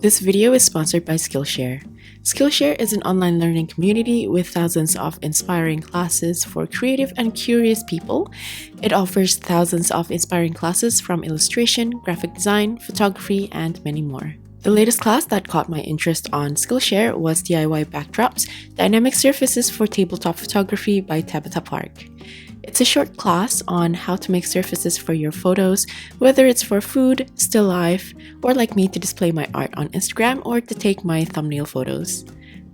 This video is sponsored by Skillshare. Skillshare is an online learning community with thousands of inspiring classes for creative and curious people. It offers thousands of inspiring classes from illustration, graphic design, photography, and many more. The latest class that caught my interest on Skillshare was DIY Backdrops, Dynamic Surfaces for Tabletop Photography by Tabitha Park. It's a short class on how to make surfaces for your photos, whether it's for food, still life, or like me to display my art on Instagram or to take my thumbnail photos.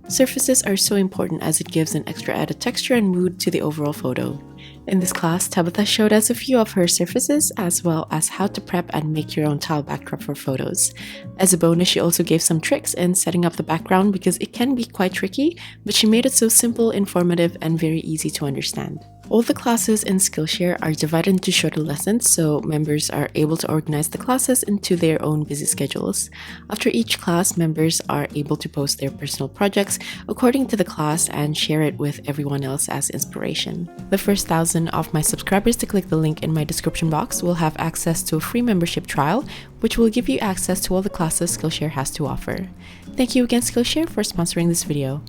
Surfaces are so important as it gives an extra added texture and mood to the overall photo. In this class, Tabitha showed us a few of her surfaces as well as how to prep and make your own tile backdrop for photos. As a bonus, she also gave some tricks in setting up the background because it can be quite tricky, but she made it so simple, informative, and very easy to understand. All the classes in Skillshare are divided into shorter lessons, so members are able to organize the classes into their own busy schedules. After each class, members are able to post their personal projects according to the class and share it with everyone else as inspiration. The first 1,000 of my subscribers to click the link in my description box will have access to a free membership trial, which will give you access to all the classes Skillshare has to offer. Thank you again, Skillshare, for sponsoring this video.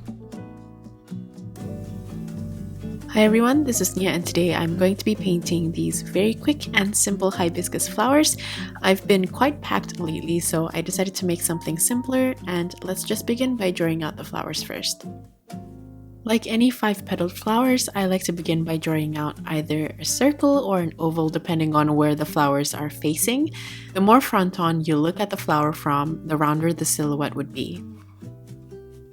Hi everyone, this is Nia and today I'm going to be painting these very quick and simple hibiscus flowers. I've been quite packed lately, so I decided to make something simpler, and let's just begin by drawing out the flowers first. Like any 5-petaled flowers, I like to begin by drawing out either a circle or an oval depending on where the flowers are facing. The more front on you look at the flower from, the rounder the silhouette would be.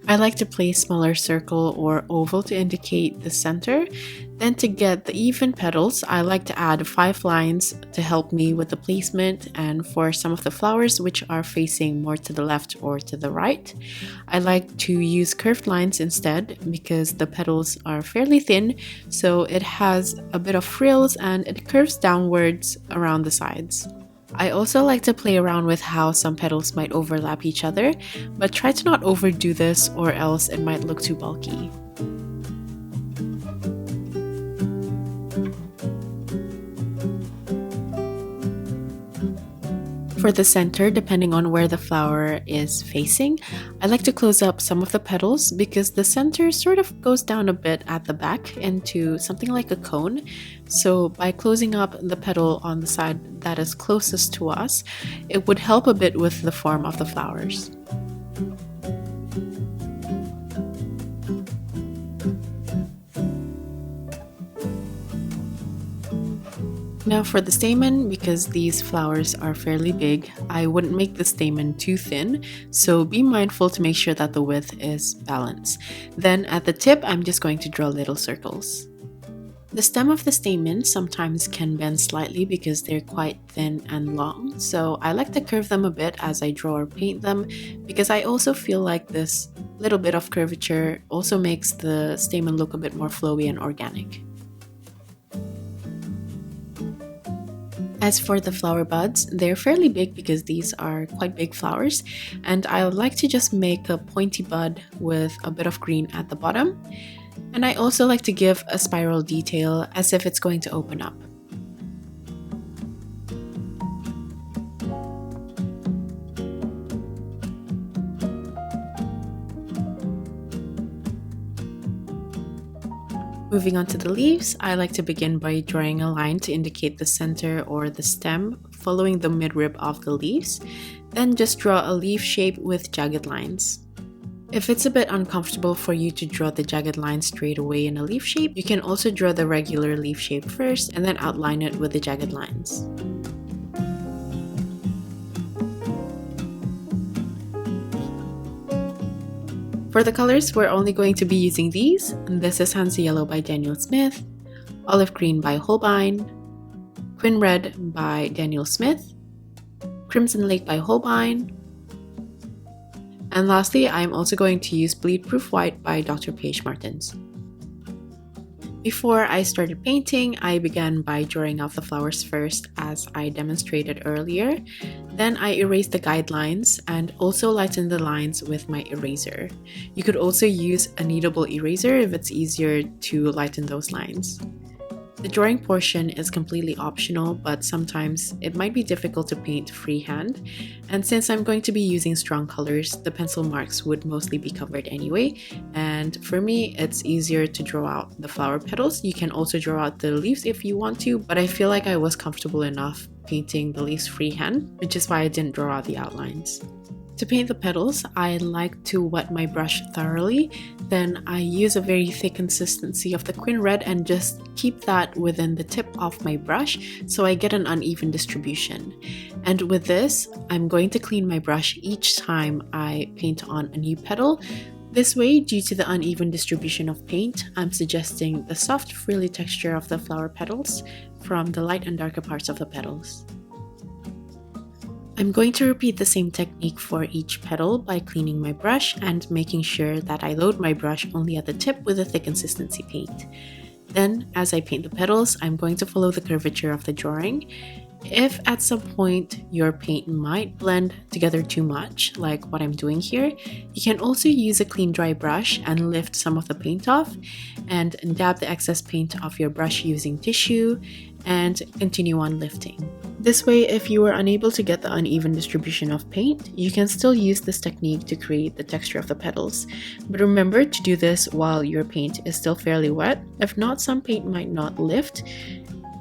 I like to place smaller circle or oval to indicate the center. Then to get the even petals, I like to add 5 lines to help me with the placement, and for some of the flowers which are facing more to the left or to the right, I like to use curved lines instead because the petals are fairly thin, so it has a bit of frills and it curves downwards around the sides. I also like to play around with how some petals might overlap each other, but try to not overdo this or else it might look too bulky. For the center, depending on where the flower is facing, I like to close up some of the petals because the center sort of goes down a bit at the back into something like a cone. So by closing up the petal on the side that is closest to us, it would help a bit with the form of the flowers. Now for the stamen, because these flowers are fairly big, I wouldn't make the stamen too thin, so be mindful to make sure that the width is balanced. Then at the tip, I'm just going to draw little circles. The stem of the stamen sometimes can bend slightly because they're quite thin and long, so I like to curve them a bit as I draw or paint them because I also feel like this little bit of curvature also makes the stamen look a bit more flowy and organic. As for the flower buds, they're fairly big because these are quite big flowers, and I like to just make a pointy bud with a bit of green at the bottom. And I also like to give a spiral detail as if it's going to open up. Moving on to the leaves, I like to begin by drawing a line to indicate the center or the stem, following the midrib of the leaves. Then just draw a leaf shape with jagged lines. If it's a bit uncomfortable for you to draw the jagged line straight away in a leaf shape, you can also draw the regular leaf shape first and then outline it with the jagged lines. For the colors, we're only going to be using these. This is Hansa Yellow by Daniel Smith, Olive Green by Holbein, Quin Red by Daniel Smith, Crimson Lake by Holbein, and lastly, I'm also going to use Bleed Proof White by Dr. Paige Martens. Before I started painting, I began by drawing out the flowers first as I demonstrated earlier. Then I erased the guidelines and also lightened the lines with my eraser. You could also use a kneadable eraser if it's easier to lighten those lines. The drawing portion is completely optional, but sometimes it might be difficult to paint freehand. And since I'm going to be using strong colors, the pencil marks would mostly be covered anyway. And for me, it's easier to draw out the flower petals. You can also draw out the leaves if you want to, but I feel like I was comfortable enough painting the leaves freehand, which is why I didn't draw out the outlines. To paint the petals, I like to wet my brush thoroughly. Then I use a very thick consistency of the Quin Red and just keep that within the tip of my brush so I get an uneven distribution. And with this, I'm going to clean my brush each time I paint on a new petal. This way, due to the uneven distribution of paint, I'm suggesting the soft frilly texture of the flower petals from the light and darker parts of the petals. I'm going to repeat the same technique for each petal by cleaning my brush and making sure that I load my brush only at the tip with a thick consistency paint. Then, as I paint the petals, I'm going to follow the curvature of the drawing. If at some point your paint might blend together too much, like what I'm doing here, you can also use a clean dry brush and lift some of the paint off and dab the excess paint off your brush using tissue and continue on lifting. This way, if you are unable to get the uneven distribution of paint, you can still use this technique to create the texture of the petals. But remember to do this while your paint is still fairly wet. If not, some paint might not lift.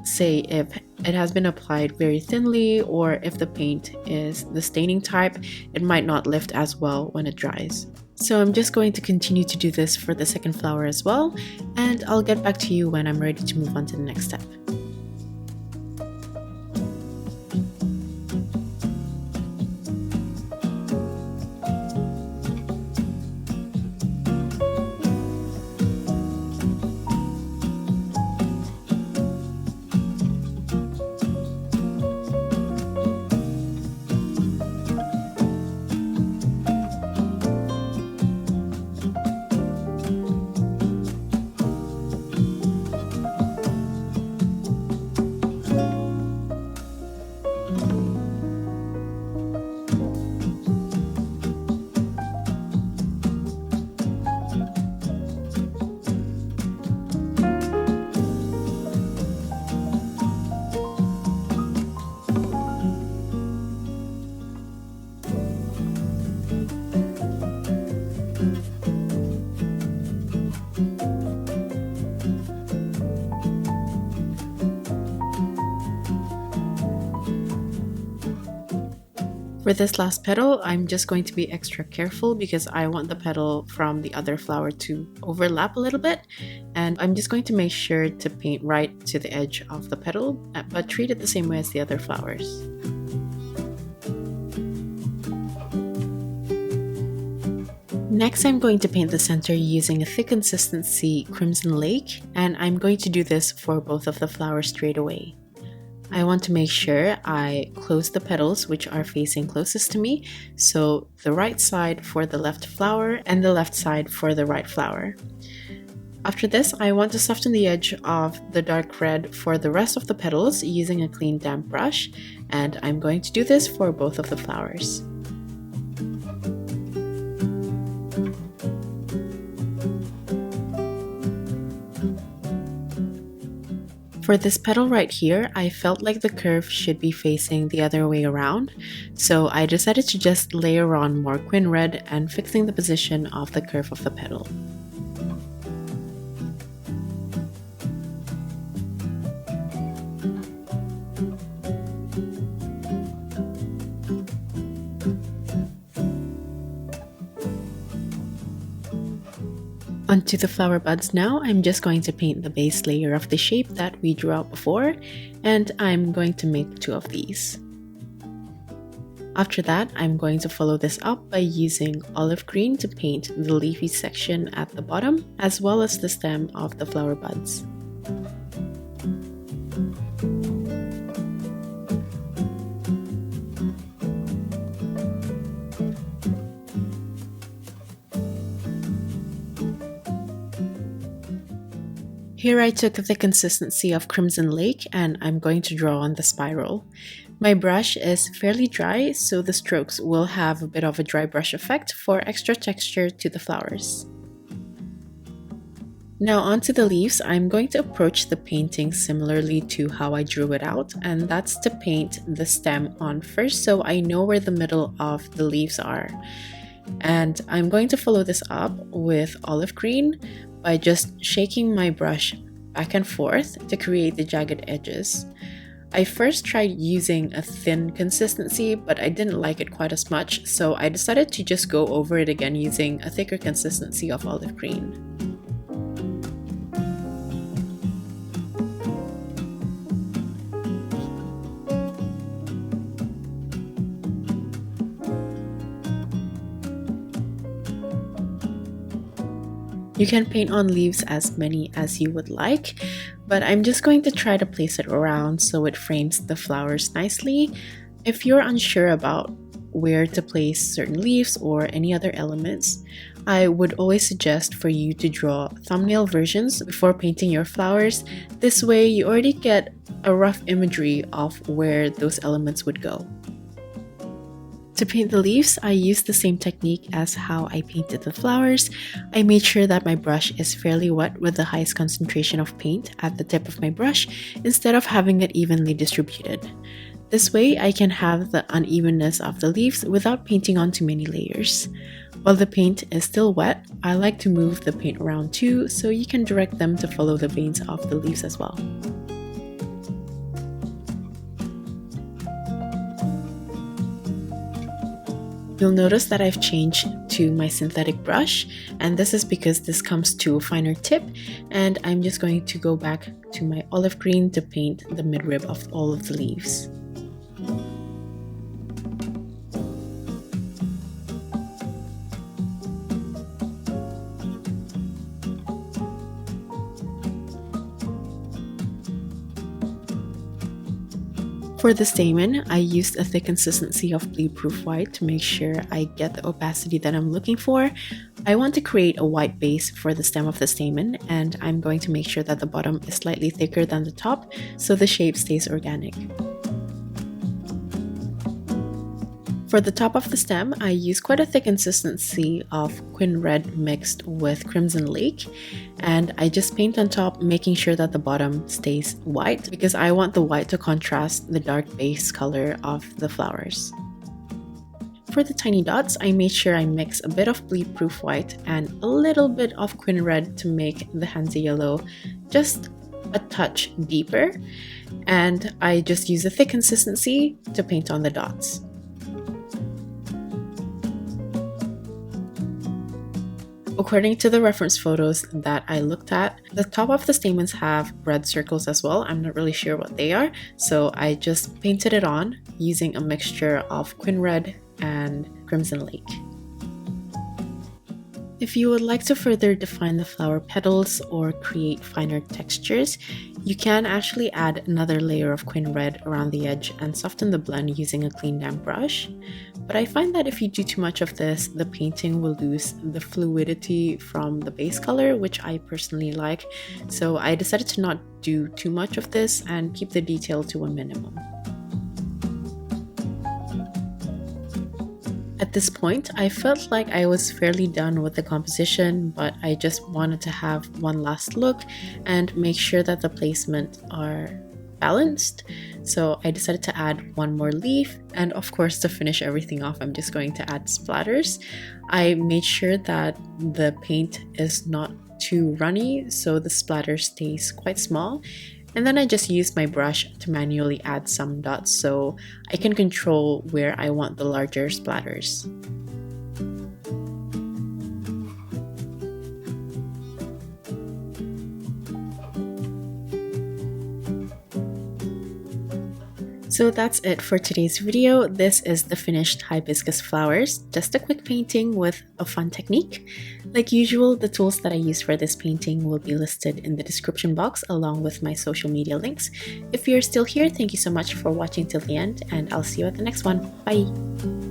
Say if it has been applied very thinly, or if the paint is the staining type, it might not lift as well when it dries. So I'm just going to continue to do this for the second flower as well, and I'll get back to you when I'm ready to move on to the next step. For this last petal, I'm just going to be extra careful because I want the petal from the other flower to overlap a little bit, and I'm just going to make sure to paint right to the edge of the petal, but treat it the same way as the other flowers. Next, I'm going to paint the center using a thick consistency Crimson Lake, and I'm going to do this for both of the flowers straight away. I want to make sure I close the petals which are facing closest to me, so the right side for the left flower and the left side for the right flower. After this, I want to soften the edge of the dark red for the rest of the petals using a clean damp brush, and I'm going to do this for both of the flowers. For this petal right here, I felt like the curve should be facing the other way around, so I decided to just layer on more Quin Red and fixing the position of the curve of the petal. Onto the flower buds now. I'm just going to paint the base layer of the shape that we drew out before, and I'm going to make 2 of these. After that, I'm going to follow this up by using olive green to paint the leafy section at the bottom, as well as the stem of the flower buds. Here I took the consistency of Crimson Lake and I'm going to draw on the spiral. My brush is fairly dry, so the strokes will have a bit of a dry brush effect for extra texture to the flowers. Now onto the leaves, I'm going to approach the painting similarly to how I drew it out, and that's to paint the stem on first so I know where the middle of the leaves are. And I'm going to follow this up with olive green by just shaking my brush back and forth to create the jagged edges. I first tried using a thin consistency, but I didn't like it quite as much, so I decided to just go over it again using a thicker consistency of olive green. You can paint on leaves as many as you would like, but I'm just going to try to place it around so it frames the flowers nicely. If you're unsure about where to place certain leaves or any other elements, I would always suggest for you to draw thumbnail versions before painting your flowers. This way you already get a rough imagery of where those elements would go. To paint the leaves, I used the same technique as how I painted the flowers. I made sure that my brush is fairly wet with the highest concentration of paint at the tip of my brush instead of having it evenly distributed. This way, I can have the unevenness of the leaves without painting on too many layers. While the paint is still wet, I like to move the paint around too, so you can direct them to follow the veins of the leaves as well. You'll notice that I've changed to my synthetic brush, and this is because this comes to a finer tip, and I'm just going to go back to my olive green to paint the midrib of all of the leaves. For the stamen, I used a thick consistency of bleed-proof white to make sure I get the opacity that I'm looking for. I want to create a white base for the stem of the stamen, and I'm going to make sure that the bottom is slightly thicker than the top so the shape stays organic. For the top of the stem, I use quite a thick consistency of Quin Red mixed with Crimson Lake, and I just paint on top, making sure that the bottom stays white because I want the white to contrast the dark base color of the flowers. For the tiny dots, I made sure I mix a bit of bleed-proof white and a little bit of Quin Red to make the Hansa yellow just a touch deeper, and I just use a thick consistency to paint on the dots. According to the reference photos that I looked at, the top of the stamens have red circles as well. I'm not really sure what they are, so I just painted it on using a mixture of Quin Red and Crimson Lake. If you would like to further define the flower petals or create finer textures, you can actually add another layer of Quin Red around the edge and soften the blend using a clean damp brush. But I find that if you do too much of this, the painting will lose the fluidity from the base color, which I personally like. So I decided to not do too much of this and keep the detail to a minimum. At this point, I felt like I was fairly done with the composition, but I just wanted to have one last look and make sure that the placement are balanced. So I decided to add one more leaf, and of course, to finish everything off, I'm just going to add splatters. I made sure that the paint is not too runny, so the splatter stays quite small. And then I just used my brush to manually add some dots so I can control where I want the larger splatters. So that's it for today's video. This is the finished hibiscus flowers, just a quick painting with a fun technique. Like usual, the tools that I use for this painting will be listed in the description box along with my social media links. If you're still here, thank you so much for watching till the end, and I'll see you at the next one. Bye!